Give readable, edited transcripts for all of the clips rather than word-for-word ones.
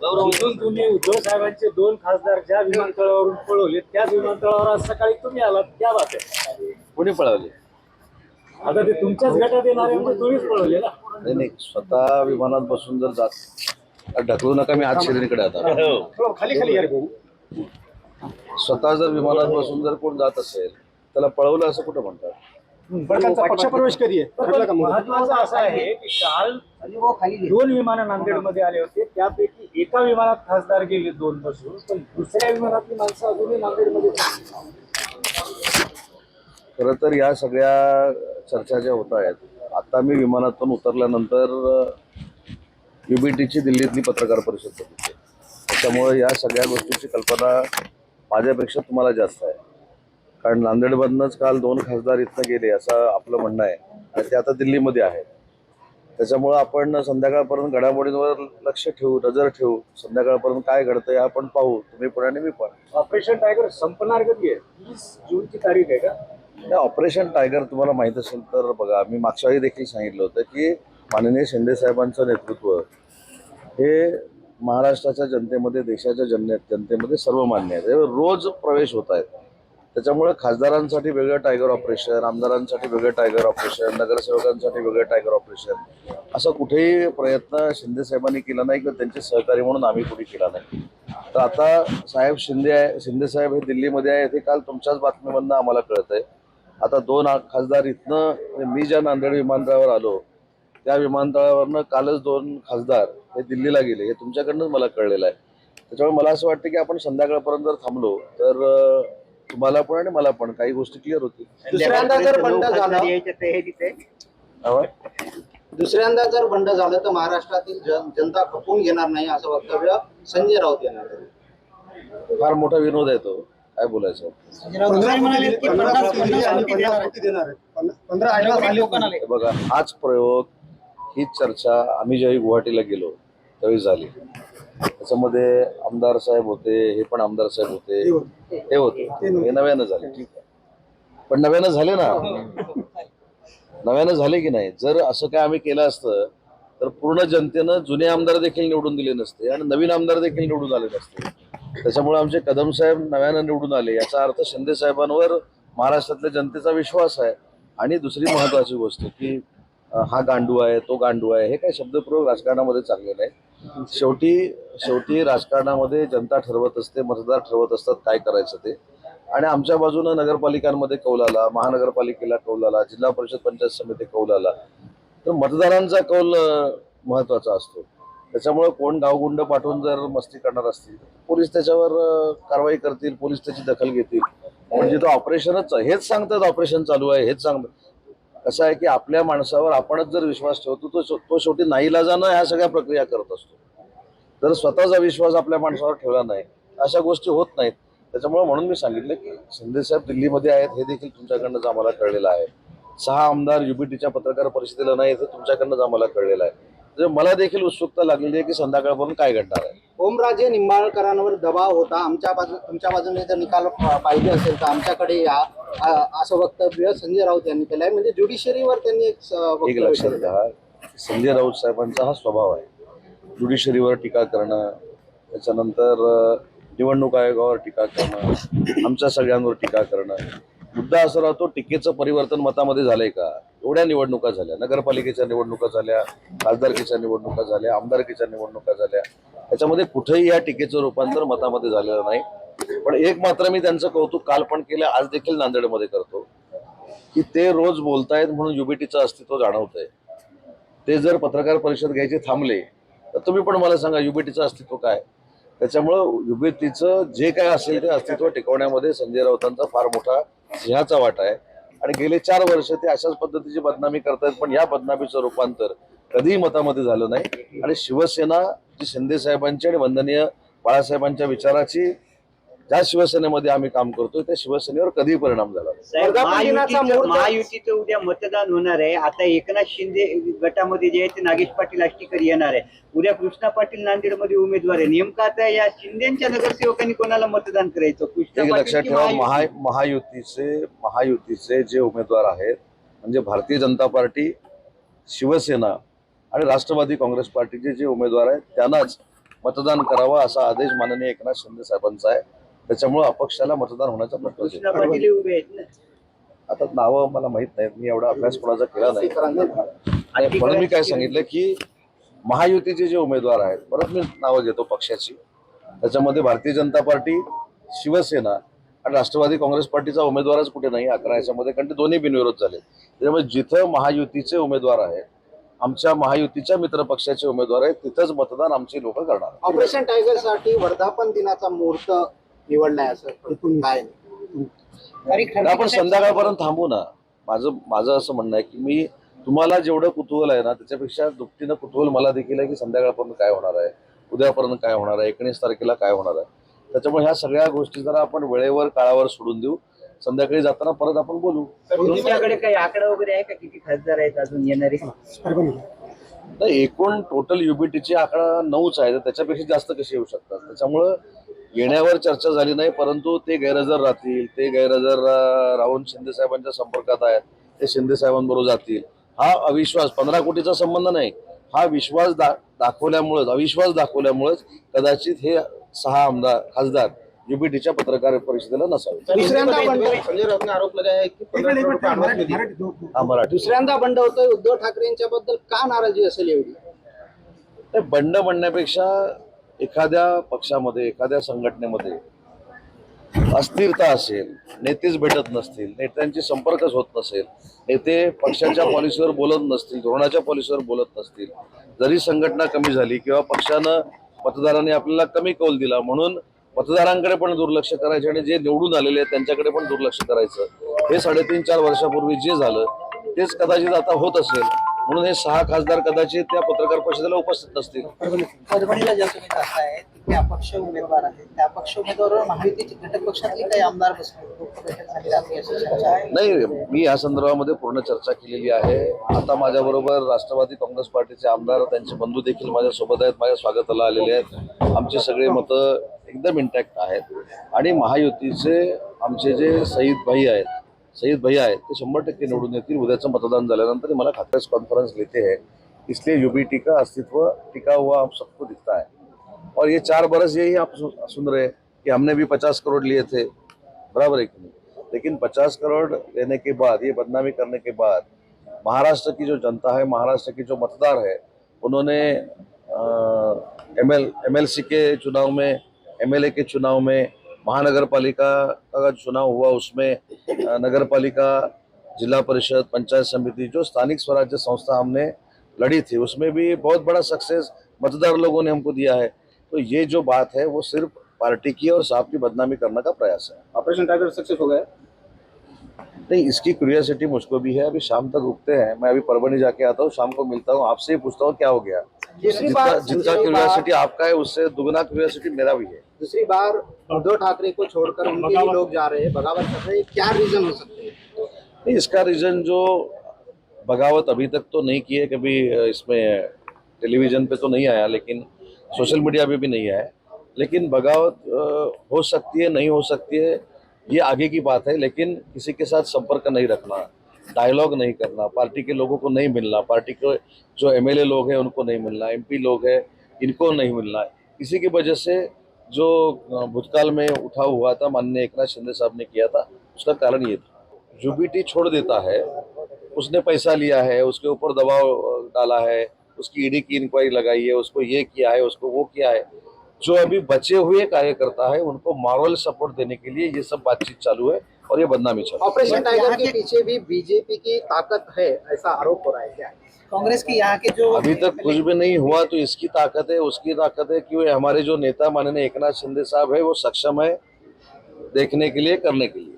तिथून तुम्ही उद्धव साहेबांचे 2 खासदार ज्या विमानतळावरून पळवले त्याच विमानतळावर आज सकाळी तुम्ही आलात. क्या बात आहे. कोणी पळवले? आता ते तुमच्याच गटात येणारे म्हणजे तुम्हीच पळवले ना. नाही नाही, स्वतः विमानात बसून जर जात ढकलू नका, मी हात शेजारीकडे आता खाली खाली यार भाऊ. स्वतः जर विमानात बसून जर कोण जात असेल त्याला पळवलं असं कुठं म्हणतात? पक्षप्रवेश कधी आहे? महत्वाचं असं आहे की काल 2 विमानं नांदेडमध्ये आले होते. त्यापैकी एका विमानात खासदार गेले 2 बसून, पण दुसऱ्या विमानातली माणसं अजूनही नांदेडमध्ये. खरं तर या सगळ्या चर्चा ज्या होत आहेत, आता मी विमानातून उतरल्यानंतर UBTची दिल्लीतली पत्रकार परिषद बघितली. त्यामुळे या सगळ्या गोष्टीची कल्पना माझ्यापेक्षा तुम्हाला जास्त आहे. कारण नांदेडमधनंच काल 2 खासदार इथनं गेले असं आपलं म्हणणं आहे आणि ते आता दिल्लीमध्ये आहे. त्याच्यामुळं आपण संध्याकाळपर्यंत घडामोडींवर लक्ष ठेवू, नजर ठेवू. संध्याकाळपर्यंत काय घडतंय आपण पाहू, तुम्ही पण आणि मी पण. ऑपरेशन टायगर संपणार कधी आहे? 30 जूनची तारीख आहे का? ऑपरेशन टायगर तुम्हाला माहीत असेल तर बघा, मी मागच्या वेळी देखील सांगितलं होतं की माननीय शिंदे साहेबांचं नेतृत्व हे महाराष्ट्राच्या जनतेमध्ये, देशाच्या जनतेमध्ये सर्वमान्य आहे. रोज प्रवेश होत आहेत. त्याच्यामुळे खासदारांसाठी वेगळं टायगर ऑपरेशन, आमदारांसाठी वेगळं टायगर ऑपरेशन, नगरसेवकांसाठी वेगळं टायगर ऑपरेशन, असं कुठेही प्रयत्न शिंदे साहेबांनी केला नाही किंवा त्यांचे सहकारी म्हणून आम्ही कुठे केला नाही. तर आता साहेब शिंदे साहेब हे दिल्लीमध्ये आहेत हे काल तुमच्याच बातमीमधनं आम्हाला कळत आहे. आता 2 खासदार इथनं, मी ज्या नांदेड विमानतळावर आलो त्या विमानतळावरनं कालच 2 खासदार हे दिल्लीला गेले, हे तुमच्याकडनंच मला कळलेलं आहे. त्याच्यामुळे मला असं वाटतं की आपण संध्याकाळपर्यंत जर थांबलो तर तुम्हाला पण आणि मला पण काही गोष्टी क्लिअर होतील. दुसऱ्यांदा जर बंड झालं तर महाराष्ट्रातील जनता खपवून घेणार नाही असं वक्तव्य संजय राऊत यांना. फार मोठा विनोद आहे तो, काय बोलायचं. बघा, हाच प्रयोग, हीच चर्चा आम्ही ज्यावेळी गुवाहाटीला गेलो त्यावेळी झाली. त्याच्यामध्ये आमदार साहेब होते, हे पण आमदार साहेब होते, हे होते, हे नव्यानं झाले. ठीक आहे, पण नव्यानं झाले ना, नव्यानं झाले की नाही? जर असं काय आम्ही केलं असतं तर पूर्ण जनतेनं जुने आमदार देखील निवडून दिले नसते आणि नवीन आमदार देखील निवडून आले नसते. त्याच्यामुळे आमचे कदम साहेब नव्यानं निवडून आले, याचा अर्थ शिंदे साहेबांवर महाराष्ट्रातल्या जनतेचा विश्वास आहे. आणि दुसरी महत्वाची गोष्ट की हा गांडू आहे, तो गांडू आहे, हे काही शब्दप्रयोग राजकारणामध्ये चांगले नाही. शेवटी राजकारणामध्ये जनता ठरवत असते, मतदार ठरवत असतात काय करायचं ते. आणि आमच्या बाजूनं नगरपालिकांमध्ये कौल आला, महानगरपालिकेला कौल आला, जिल्हा परिषद पंचायत समिती कौल आला, तर मतदारांचा कौल महत्वाचा असतो. त्याच्यामुळे कोण गावगुंड पाठवून जर मस्ती करणार असतील, पोलीस त्याच्यावर कारवाई करतील, पोलीस त्याची दखल घेतील. म्हणजे तो ऑपरेशनच, हेच सांगतात ऑपरेशन चालू आहे, हेच सांगतात. कसं आहे की आपल्या माणसावर आपणच जर विश्वास ठेवतो तो शेवटी नाईलाजानं ह्या सगळ्या प्रक्रिया करत असतो. जर स्वतःचा विश्वास आपल्या माणसावर ठेवला नाही, अशा गोष्टी होत नाहीत. त्याच्यामुळे म्हणून मी सांगितलं की शिंदे साहेब दिल्लीमध्ये आहेत, हे देखील तुमच्याकडनंच आम्हाला कळलेलं आहे. 6 आमदार UBTच्या पत्रकार परिषदेला नाही, हे तुमच्याकडनंच आम्हाला कळलेलं आहे. म्हणजे मला देखील उत्सुकता लागलेली आहे की संध्याकाळपर्यंत काय घडणार आहे. ओमराजे निंबाळकरांवर दबाव होता, तुमच्या बाजूने जर निकाल पाहिजे असेल तर आमच्याकडे या, असं वक्तव्य संजय राऊत यांनी केलंय. म्हणजे ज्युडिशरीवर त्यांनी एक लक्षात घ्या, संजय राऊत साहेबांचा हा स्वभाव आहे, ज्युडिशरीवर टीका करणं, त्याच्यानंतर निवडणूक आयोगावर टीका करणं, आमच्या सगळ्यांवर टीका करणं. मुद्दा असं राहतो, टीकेचं परिवर्तन मतामध्ये झालंय का? एवढ्या निवडणुका झाल्या, नगरपालिकेच्या निवडणुका झाल्या, खासदारकीच्या निवडणुका झाल्या, आमदारकीच्या निवडणुका झाल्या, त्याच्यामध्ये कुठेही या टीकेचं रूपांतर मतामध्ये झालेलं नाही. पण एक मात्र मी त्यांचं कौतुक काल पण केलं, आज देखील नांदेडमध्ये करतो, की ते रोज बोलतायत म्हणून UBTचं अस्तित्व जाणवतंय. ते जर पत्रकार परिषद घ्यायचे थांबले तर तुम्ही पण मला सांगा UBTचं अस्तित्व काय? त्याच्यामुळं UBTचं जे काय असेल ते अस्तित्व टिकवण्यामध्ये संजय राऊतांचा फार मोठा सिंहाचा वाटा आहे. आणि गेले 4 वर्ष ते अशाच पद्धतीची बदनामी करतायत, पण या बदनामीचं रूपांतर कधीही मतामध्ये झालं नाही. आणि शिवसेना जी शिंदे साहेबांची आणि वंदनीय बाळासाहेबांच्या विचाराची ज्या शिवसेनेमध्ये आम्ही काम करतोय त्या शिवसेनेवर कधीही परिणाम झाला नाही. महायुतीचं उद्या मतदान होणार आहे. आता एकनाथ शिंदे गटामध्ये जे आहे ते नागेश पाटील आष्टीकर येणार आहे. उद्या कृष्णा पाटील नांदेडमध्ये उमेदवार आहे. नेमका आता या शिंदेच्या नगरसेवकांनी कोणाला मतदान करायचं? एक लक्षात ठेवा, महायुतीचे जे उमेदवार आहेत म्हणजे भारतीय जनता पार्टी, शिवसेना आणि राष्ट्रवादी काँग्रेस पार्टीचे जे उमेदवार आहेत त्यांनाच मतदान करावं असा आदेश माननीय एकनाथ शिंदे साहेबांचा आहे. त्याच्यामुळे अपक्षाला मतदान होण्याचा प्रश्न कृष्णा पाटील उभे आहेत ना. आता नावं मला माहित नाहीत, मी एवढा अभ्यास कोणाचा केला नाही. आणि म्हणून मी काय सांगितलं की महायुतीचे जे उमेदवार आहेत, परत मी नावं घेतो पक्षाची, त्याच्यामध्ये भारतीय जनता पार्टी, शिवसेना आणि राष्ट्रवादी काँग्रेस पार्टीचा उमेदवारच कुठे नाही 11 याच्यामध्ये, कारण ते दोन्ही बिनविरोध झाले. त्याच्यामुळे जिथं महायुतीचे उमेदवार आहेत, आमच्या महायुतीच्या मित्र पक्षाचे उमेदवार आहेत, तिथंच मतदान आमची लोक करणार. ऑपरेशन टायगर साठी वर्धापन दिनाचा मुहूर्त निवडलाय असं काय आपण संध्याकाळपर्यंत थांबू ना. माझं असं म्हणणं आहे की मी तुम्हाला जेवढं कुतूहल आहे ना, त्याच्यापेक्षा दुपटीनं कुतूहल मला देखील आहे की संध्याकाळपर्यंत काय होणार आहे, उद्यापर्यंत काय होणार आहे, 19 तारखेला काय होणार आहे. त्याच्यामुळे ह्या सगळ्या गोष्टी जरा आपण वेळेवर काळावर सोडून देऊ. संध्याकाळी जाताना परत आपण बोलू. तुमच्याकडे काही आकडा वगैरे आहे का, किती खासदार आहेत अजून येणारे? नाही, एकूण टोटल युबीटीची आकडा 9च आहे, तर त्याच्यापेक्षा जास्त कसे येऊ शकतात. त्याच्यामुळं येण्यावर चर्चा झाली नाही, परंतु ते गैरहजर राहतील, ते गैरहजर राहून शिंदे साहेबांच्या संपर्कात आहेत, ते शिंदे साहेबांबरोबर जातील. हा अविश्वास 15 कोटीचा संबंध नाही, हा विश्वास दाखवल्यामुळेच, अविश्वास दाखवल्यामुळेच कदाचित हे 6 खासदार युबीटीच्या पत्रकार परिषदेला नसावे. दुसऱ्यांदा आरोप लगाय की दुसऱ्यांदा बंड होतोय उद्धव ठाकरेंच्या बद्दल, का नाराजी असेल एवढी? ते बंड म्हणण्यापेक्षा एखाद्या पक्षामध्ये, एखाद्या संघटनेमध्ये अस्थिरता असेल, नेतेच भेटत नसतील, नेत्यांची संपर्कच होत नसेल, नेते पक्षाच्या पॉलिसीवर बोलत नसतील, धोरणाच्या पॉलिसीवर बोलत नसतील, जरी संघटना कमी झाली किंवा पक्षानं मतदारांनी आपल्याला कमी कौल दिला म्हणून मतदारांकडे पण दुर्लक्ष करायचे आणि जे निवडून आलेले आहेत त्यांच्याकडे पण दुर्लक्ष करायचं, हे 3.5-4 वर्षापूर्वी जे झालं तेच कदाचित आता होत असेल. म्हणून हे 6 खासदार कदाचित त्या पत्रकार परिषदेला उपस्थित नसतील. परभणीला ज्या तुम्ही जाताय तिथे अपक्ष उमेदवार आहेत, त्या अपक्ष उमेदवारावर महायुतीचे घटक पक्षातले काही आमदार नाही, मी या संदर्भामध्ये पूर्ण चर्चा केलेली आहे. आता माझ्याबरोबर राष्ट्रवादी काँग्रेस पार्टीचे आमदार, त्यांचे बंधू देखील माझ्यासोबत आहेत, माझ्या स्वागताला आलेले आहेत. आमचे सगळे मतं एकदम इंटॅक्ट आहेत आणि महायुतीचे आमचे जे सईद भैया आहेत ते 100% निवडून येतील. उद्याचं मतदान झाल्यानंतर मला प्रेस कॉन्फ्रेंस लेते हैं, इसलिए यूबीटी का अस्तित्व टिका हुआ हम सबको दिखता है. और ये 4 बरस यही आप सुन रहे हैं कि हमने भी 50 करोड़ लिए थे, बराबर है कि नहीं? लेकिन 50 करोड़ लेने के बाद, ये बदनामी करने के बाद महाराष्ट्र की जो जनता है, महाराष्ट्र की जो मतदार है, उन्होंने MLC के चुनाव में, MLA के चुनाव में, महानगर पालिका का चुनाव हुआ उसमें नगर पालिका, जिला परिषद, पंचायत समिति, जो स्थानिक स्वराज्य संस्था हमने लड़ी थी, उसमें भी बहुत बड़ा सक्सेस मतदार लोगों ने हमको दिया है. तो ये जो बात है वो सिर्फ पार्टी की और साहब की बदनामी करने का प्रयास है. ऑपरेशन टाइगर सक्सेस हो गया? नहीं, इसकी क्यूरियोसिटी मुझको भी है. अभी शाम तक रुकते हैं, मैं अभी परभणी जाके आता हूँ, शाम को मिलता हूँ, आपसे ही पूछता हूँ क्या हो गया. जितना क्यूरियोसिटी आपका है उससे दुगना क्यूरियोसिटी मेरा भी है. दूसरी बार उद्धव ठाकरे को छोड़कर उनके ही लोग जा रहे हैं, बगावत कर रहे हैं, क्या रीजन हो सकते हैं? नहीं, इसका रीजन जो बगावत अभी तक तो नहीं की है, कभी इसमें टेलीविजन पे तो नहीं आया, लेकिन सोशल मीडिया पे भी नहीं आया. लेकिन बगावत हो सकती है, नहीं हो सकती है, ये आगे की बात है. लेकिन किसी के साथ संपर्क नहीं रखना, डायलॉग नहीं करना, पार्टी के लोगों को नहीं मिलना, पार्टी के जो MLA लोग हैं उनको नहीं मिलना, MP लोग हैं इनको नहीं मिलना, इसी की वजह से जो भूतकाल में उठाव हुआ था, माननीय एकनाथ शिंदे साहब ने किया था, उसका कारण ये था. यूबीटी छोड़ देता है, उसने पैसा लिया है, उसके ऊपर दबाव डाला है, उसकी ED की इंक्वायरी लगाई है, उसको ये किया है, उसको वो किया है. जो अभी बचे हुए कार्यकर्ता है उनको मॉरल सपोर्ट देने के लिए ये सब बातचीत चालू है और ये बदनामी चल रही है. ऑपरेशन टाइगर के पीछे भी बीजेपी की ताकत है, ऐसा आरोप हो रहा है क्या? कांग्रेस की यहाँ के जो अभी तक कुछ भी नहीं हुआ, तो इसकी ताकत है, उसकी ताकत है, क्यों हमारे जो नेता माननीय एकनाथ शिंदे साहब है वो सक्षम है देखने के लिए, करने के लिए.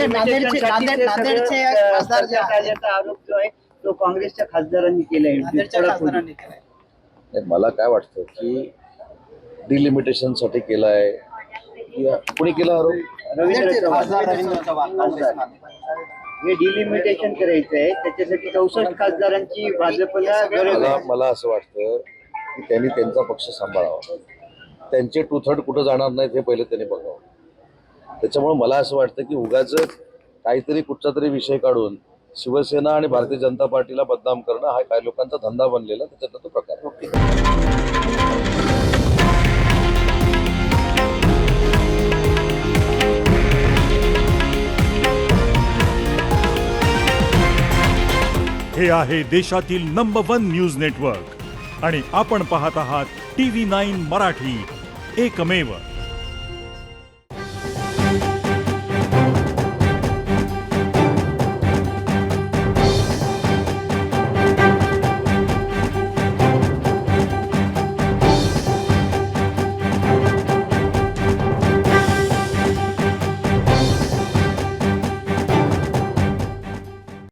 नांदेडचे खासदार जे आरोप जो आहे तो काँग्रेसच्या खासदारांनी केलाय. मला काय वाटतं की डिलिमिटेशन साठी केला आहे, कोणी केला आरोप? रवींद्र चव्हाण हे डिलिमिटेशन करायचं आहे, त्याच्यासाठी 64 खासदारांची भाजपला गरज आहे. मला असं वाटतं की त्यांनी त्यांचा पक्ष सांभाळावा, त्यांचे 2/3 कुठं जाणार नाहीत हे पहिले त्यांनी बघावं. त्याच्यामुळे मला असं वाटतं की उगाच काहीतरी कुठचा तरी विषय काढून शिवसेना आणि भारतीय जनता पार्टीला बदनाम करणं हा काही लोकांचा धंदा बनलेला, त्याच्यातला तो प्रकार. हे आहे देशातील नंबर 1 न्यूज नेटवर्क आणि आपण पाहत आहात TV9 मराठी, एकमेव.